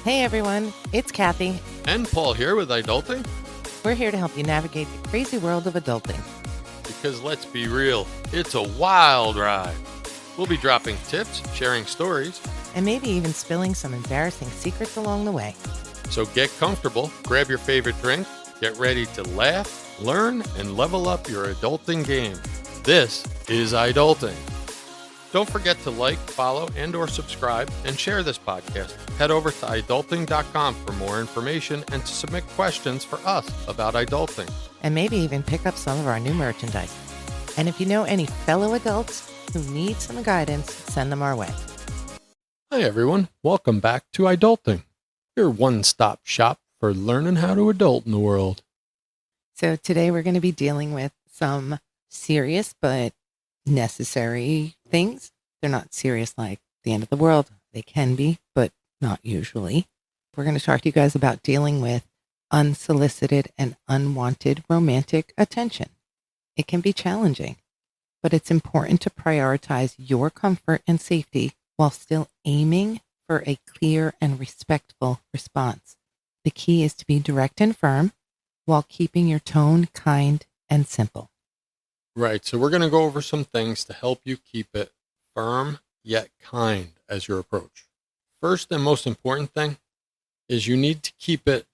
Hey everyone, it's Kathy. And Paul here with Adulting. We're here to help you navigate the crazy world of adulting. Because let's be real, it's a wild ride. We'll be dropping tips, sharing stories, And maybe even spilling some embarrassing secrets along the way. so get comfortable, grab your favorite drink, get ready to laugh, learn, and level up your adulting game. This is Adulting. Don't forget to like, follow, and or subscribe, and share this podcast. Head over to adulting.com for more information and to submit questions for us about adulting. And maybe even pick up some of our new merchandise. And if you know any fellow adults who need some guidance, send them our way. Hi everyone, welcome back to Adulting, your one-stop shop for learning how to adult in the world. So today we're going to be dealing with some serious but necessary things. They're not serious like the end of the world. They can be, but not usually. We're going to talk to you guys about dealing with unsolicited and unwanted romantic attention. It can be challenging, but it's important to prioritize your comfort and safety while still aiming for a clear and respectful response. The key is to be direct and firm while keeping your tone kind and simple. Right, so we're going to go over some things to help you keep it firm yet kind as your approach. First and most important thing is you need to keep it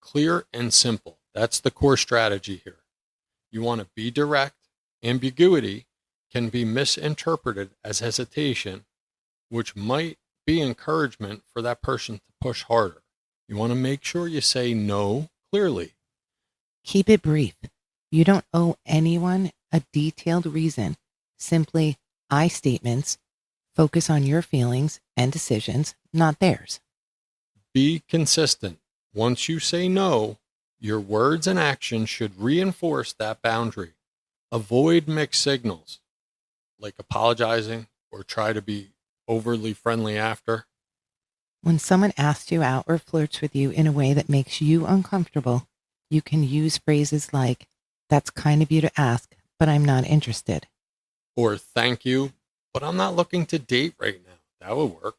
clear and simple. That's the core strategy here. You want to be direct. Ambiguity can be misinterpreted as hesitation, which might be encouragement for that person to push harder. You want to make sure you say no clearly. Keep it brief. You don't owe anyone a detailed reason. Simply I statements. Focus on your feelings and decisions, not theirs. Be consistent. Once you say no, your words and actions should reinforce that boundary. Avoid mixed signals, like apologizing or try to be overly friendly after. When someone asks you out or flirts with you in a way that makes you uncomfortable, you can use phrases like, "That's kind of you to ask, but I'm not interested." Or thank you, but I'm not looking to date right now. That would work.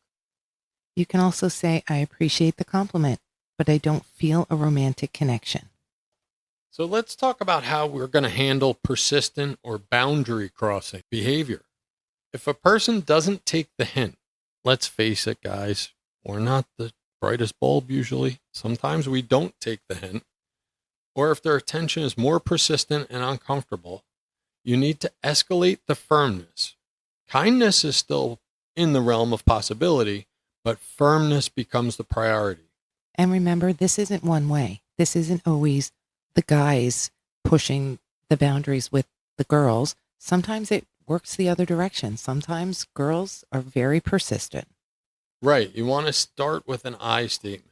You can also say, "I appreciate the compliment, but I don't feel a romantic connection." So let's talk about how we're going to handle persistent or boundary crossing behavior. If a person doesn't take the hint, let's face it, guys, we're not the brightest bulb usually. Sometimes we don't take the hint. Or if their attention is more persistent and uncomfortable, you need to escalate the firmness. Kindness is still in the realm of possibility, but firmness becomes the priority. And remember, this isn't one way. This isn't always the guys pushing the boundaries with the girls. Sometimes it works the other direction. Sometimes girls are very persistent. Right. You want to start with an I statement.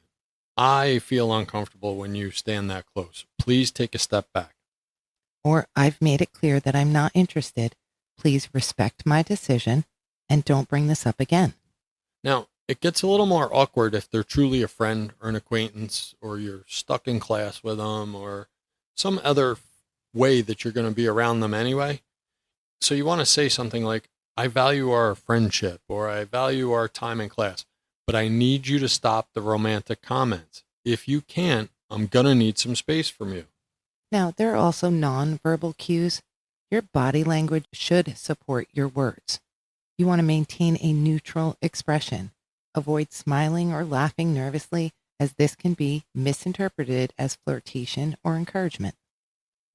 I feel uncomfortable when you stand that close. Please take a step back. Or, "I've made it clear that I'm not interested. Please respect my decision and don't bring this up again." Now, it gets a little more awkward if they're truly a friend or an acquaintance, or you're stuck in class with them, or some other way that you're going to be around them anyway. So you want to say something like, "I value our friendship," or "I value our time in class, but I need you to stop the romantic comments. If you can't, I'm going to need some space from you." Now, there are also nonverbal cues. Your body language should support your words. You want to maintain a neutral expression. Avoid smiling or laughing nervously, as this can be misinterpreted as flirtation or encouragement.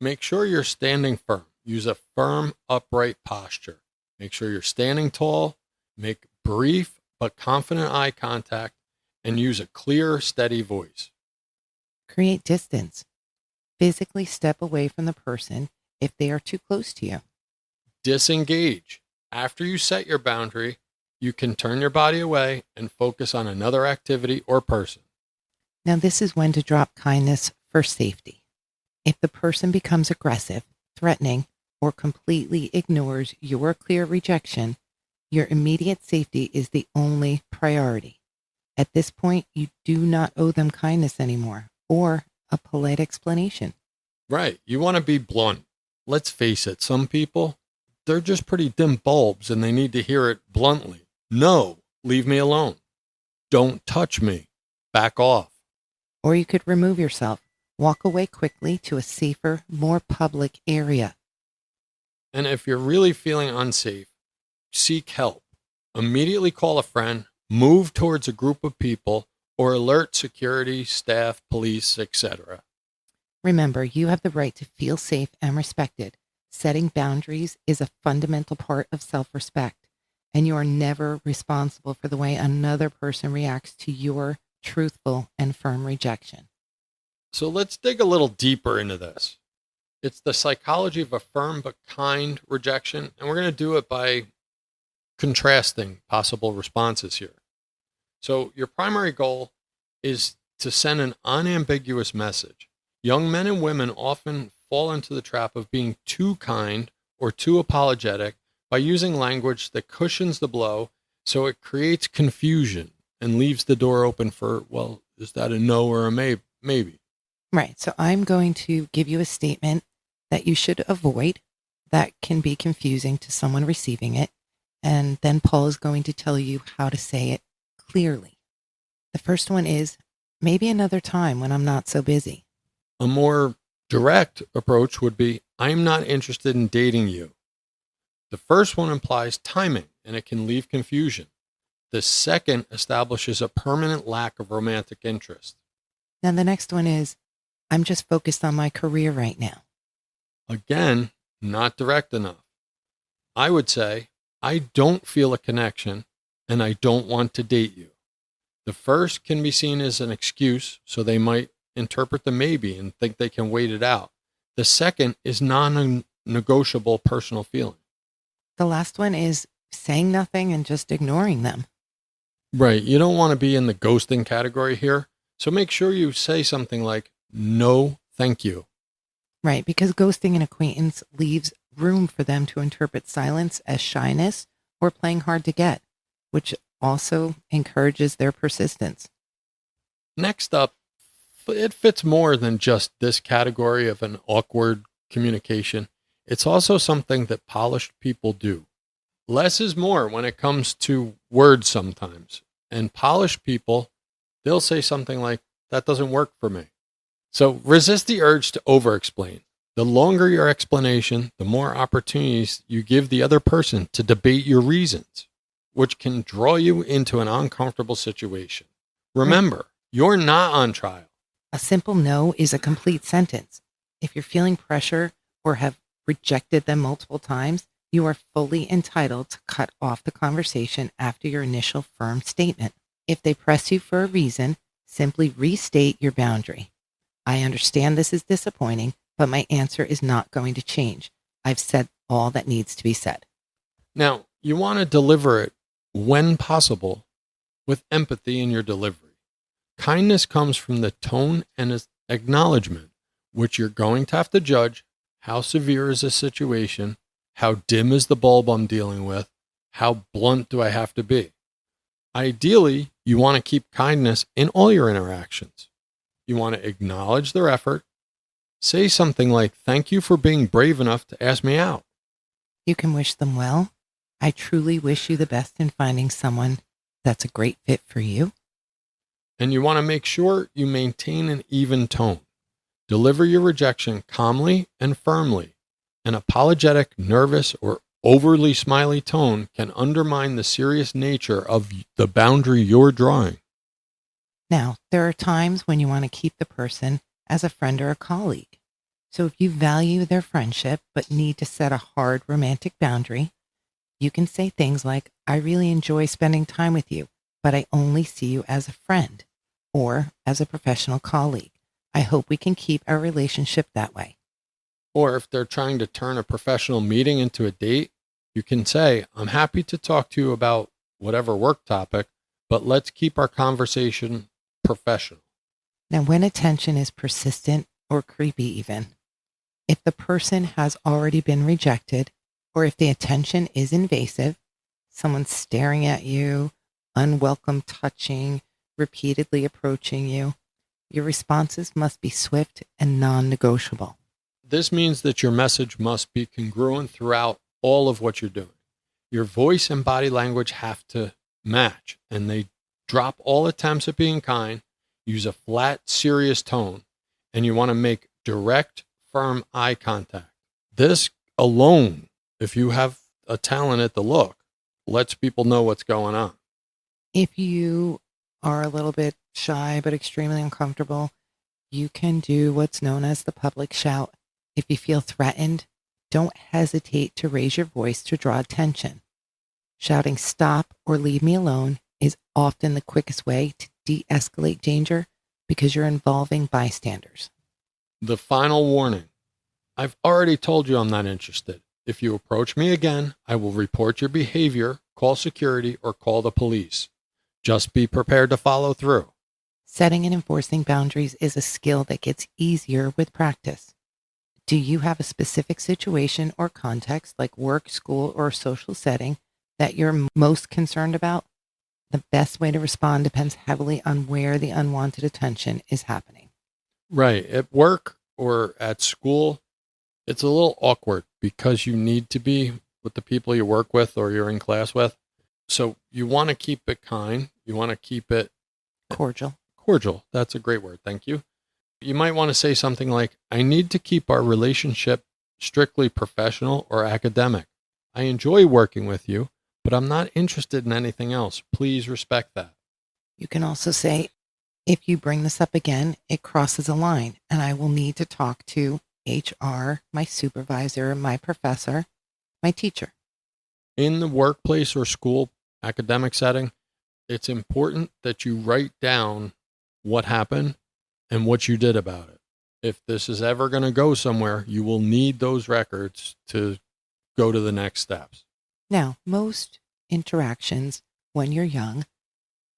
Make sure you're standing firm. Use a firm, upright posture. Make sure you're standing tall. Make brief but confident eye contact, and use a clear, steady voice. Create distance. Physically step away from the person if they are too close to you. Disengage. After you set your boundary, you can turn your body away and focus on another activity or person. Now, this is when to drop kindness for safety. If the person becomes aggressive, threatening, or completely ignores your clear rejection, your immediate safety is the only priority. At this point, you do not owe them kindness anymore or a polite explanation. Right. You want to be blunt. Let's face it, some people, they're just pretty dim bulbs and they need to hear it bluntly. No, leave me alone. Don't touch me. back off. Or you could remove yourself, walk away quickly to a safer, more public area. And if you're really feeling unsafe, seek help. Immediately call a friend, move towards a group of people, or alert security, staff, police, etc. Remember, you have the right to feel safe and respected. Setting boundaries is a fundamental part of self-respect, and you are never responsible for the way another person reacts to your truthful and firm rejection. So let's dig a little deeper into this. It's the psychology of a firm but kind rejection, and we're going to do it by contrasting possible responses here. So your primary goal is to send an unambiguous message. Young men and women often fall into the trap of being too kind or too apologetic by using language that cushions the blow, so it creates confusion and leaves the door open for, well, is that a no or a maybe? Right. So I'm going to give you a statement that you should avoid that can be confusing to someone receiving it. And then Paul is going to tell you how to say it clearly. The first one is, maybe another time when I'm not so busy. A more direct approach would be, I'm not interested in dating you. The first one implies timing, and it can leave confusion. The second establishes a permanent lack of romantic interest. Now the next one is, I'm just focused on my career right now. Again, not direct enough. I would say, I don't feel a connection, and I don't want to date you. The first can be seen as an excuse, so they might interpret the maybe and think they can wait it out. The second is non-negotiable personal feeling. The last one is saying nothing and just ignoring them. Right. You don't want to be in the ghosting category here. So make sure you say something like, no, thank you. Right, because ghosting an acquaintance leaves room for them to interpret silence as shyness or playing hard to get, which also encourages their persistence. Next up, it fits more than just this category of an awkward communication. It's also something that polished people do. Less is more when it comes to words sometimes. And polished people, they'll say something like, that doesn't work for me. So resist the urge to over-explain. The longer your explanation, the more opportunities you give the other person to debate your reasons, which can draw you into an uncomfortable situation. Remember, you're not on trial. A simple no is a complete sentence. If you're feeling pressure or have rejected them multiple times, you are fully entitled to cut off the conversation after your initial firm statement. If they press you for a reason, simply restate your boundary. I understand this is disappointing, but my answer is not going to change. I've said all that needs to be said. Now, you want to deliver it, when possible, with empathy in your delivery. Kindness comes from the tone and acknowledgement, which you're going to have to judge. How severe is this situation? How dim is the bulb I'm dealing with? How blunt do I have to be? Ideally, you want to keep kindness in all your interactions. You want to acknowledge their effort. Say something like, thank you for being brave enough to ask me out. You can wish them well. I truly wish you the best in finding someone that's a great fit for you. And you want to make sure you maintain an even tone. Deliver your rejection calmly and firmly. An apologetic, nervous, or overly smiley tone can undermine the serious nature of the boundary you're drawing. Now, there are times when you want to keep the person as a friend or a colleague. So if you value their friendship but need to set a hard romantic boundary, you can say things like, I really enjoy spending time with you, but I only see you as a friend or as a professional colleague. I hope we can keep our relationship that way. Or if they're trying to turn a professional meeting into a date, you can say, I'm happy to talk to you about whatever work topic, but let's keep our conversation professional. Now, when attention is persistent or creepy even, if the person has already been rejected, or if the attention is invasive, someone's staring at you, unwelcome touching, repeatedly approaching you, your responses must be swift and non-negotiable. This means that your message must be congruent throughout all of what you're doing. Your voice and body language have to match, and they drop all attempts at being kind. use a flat, serious tone, and you want to make direct, firm eye contact. This alone, if you have a talent at the look, lets people know what's going on. If you are a little bit shy but extremely uncomfortable, you can do what's known as the public shout. If you feel threatened, don't hesitate to raise your voice to draw attention. Shouting stop or leave me alone is often the quickest way to de-escalate danger because you're involving bystanders. The final warning. I've already told you I'm not interested. If you approach me again, I will report your behavior, call security, or call the police. Just be prepared to follow through. Setting and enforcing boundaries is a skill that gets easier with practice. Do you have a specific situation or context like work, school, or social setting that you're most concerned about? The best way to respond depends heavily on where the unwanted attention is happening. Right. At work or at school, it's a little awkward because you need to be with the people you work with or you're in class with. So you want to keep it kind. You want to keep it Cordial. cordial. That's a great word. Thank you. You might want to say something like, I need to keep our relationship strictly professional or academic. I enjoy working with you, but I'm not interested in anything else. Please respect that. You can also say, if you bring this up again, it crosses a line and I will need to talk to HR, my supervisor, my professor, my teacher. In the workplace or school academic setting, it's important that you write down what happened and what you did about it. If this is ever going to go somewhere, you will need those records to go to the next steps. Now, most interactions when you're young,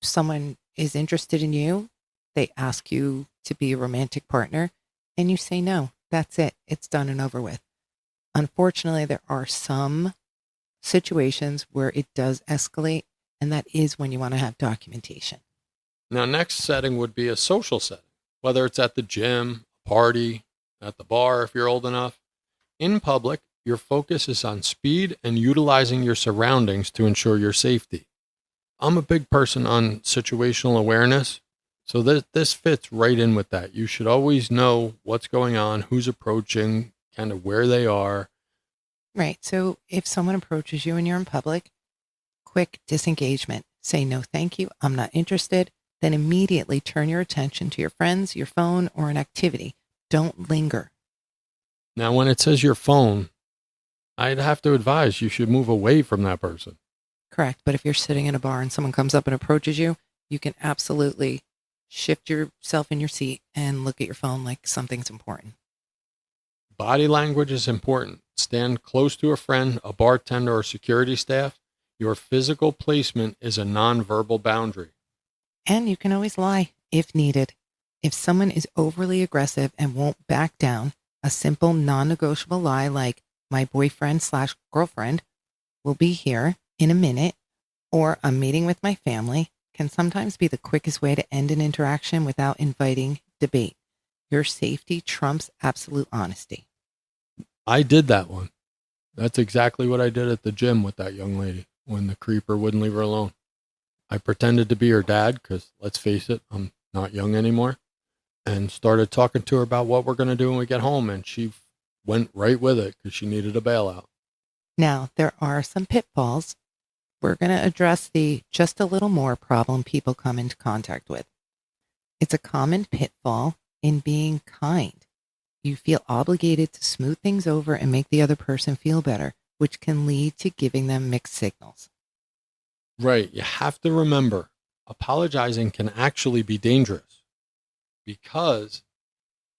someone is interested in you, they ask you to be a romantic partner, and you say no. That's it. It's done and over with. Unfortunately, there are some situations where it does escalate, and that is when you want to have documentation. Now, next setting would be a social setting, whether it's at the gym, party, at the bar if you're old enough. In public, your focus is on speed and utilizing your surroundings to ensure your safety. I'm a big person on situational awareness, so this fits right in with that. You should always know what's going on, who's approaching, kind of where they are. Right. So if someone approaches you and you're in public, quick disengagement. Say no, thank you. I'm not interested. Then immediately turn your attention to your friends, your phone, or an activity. Don't linger. Now, when it says your phone, I'd have to advise you should move away from that person. Correct. But if you're sitting in a bar and someone comes up and approaches you, you can absolutely shift yourself in your seat and look at your phone like something's important. Body language is important. Stand close to a friend, a bartender, or security staff. Your physical placement is a nonverbal boundary. And you can always lie if needed. If someone is overly aggressive and won't back down, a simple non-negotiable lie like my boyfriend/girlfriend will be here in a minute or I'm meeting with my family can sometimes be the quickest way to end an interaction without inviting debate. Your safety trumps absolute honesty. I did that one. That's exactly what I did at the gym with that young lady when the creeper wouldn't leave her alone. I pretended to be her dad because, let's face it, I'm not young anymore, and started talking to her about what we're going to do when we get home, and she went right with it because she needed a bailout. Now, there are some pitfalls. We're going to address the just a little more problem people come into contact with. It's a common pitfall in being kind. You feel obligated to smooth things over and make the other person feel better, which can lead to giving them mixed signals. Right. You have to remember, apologizing can actually be dangerous because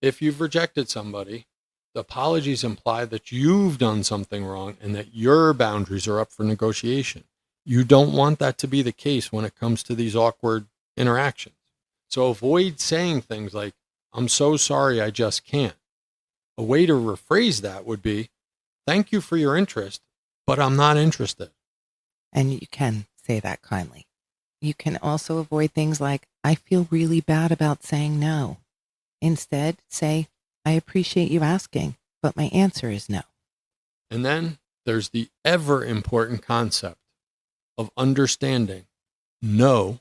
if you've rejected somebody, the apologies imply that you've done something wrong and that your boundaries are up for negotiation. You don't want that to be the case when it comes to these awkward interactions. So avoid saying things like, I'm so sorry, I just can't. A way to rephrase that would be, thank you for your interest, but I'm not interested. And you can say that kindly. You can also avoid things like, I feel really bad about saying no. Instead, say, I appreciate you asking, but my answer is no. And then there's the ever important concept of understanding no,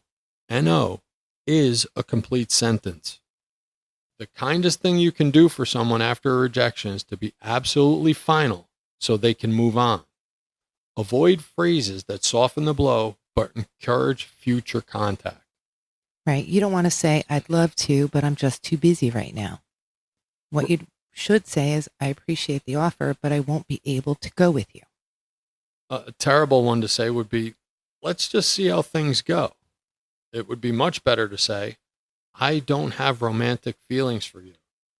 N-O, is a complete sentence. The kindest thing you can do for someone after a rejection is to be absolutely final so they can move on. Avoid phrases that soften the blow but encourage future contact. Right. You don't want to say, I'd love to, but I'm just too busy right now. What you should say is, I appreciate the offer, but I won't be able to go with you. A terrible one to say would be, let's just see how things go. It would be much better to say, I don't have romantic feelings for you.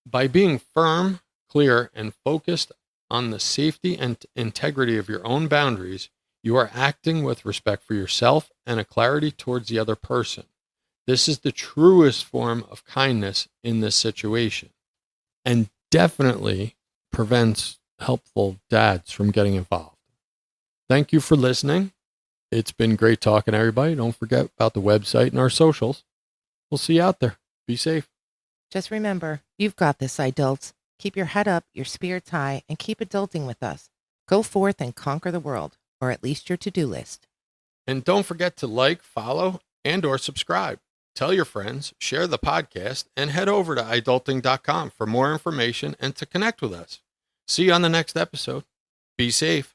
By being firm, clear, and focused on the safety and integrity of your own boundaries, you are acting with respect for yourself and a clarity towards the other person. This is the truest form of kindness in this situation, and definitely prevents helpful dads from getting involved. Thank you for listening. It's been great talking to everybody. Don't forget about the website and our socials. We'll see you out there. Be safe. Just remember, you've got this, adults. Keep your head up, your spirits high, and keep adulting with us. Go forth and conquer the world, or at least your to-do list. And don't forget to like, follow, and or subscribe. Tell your friends, share the podcast, and head over to adulting.com for more information and to connect with us. See you on the next episode. Be safe.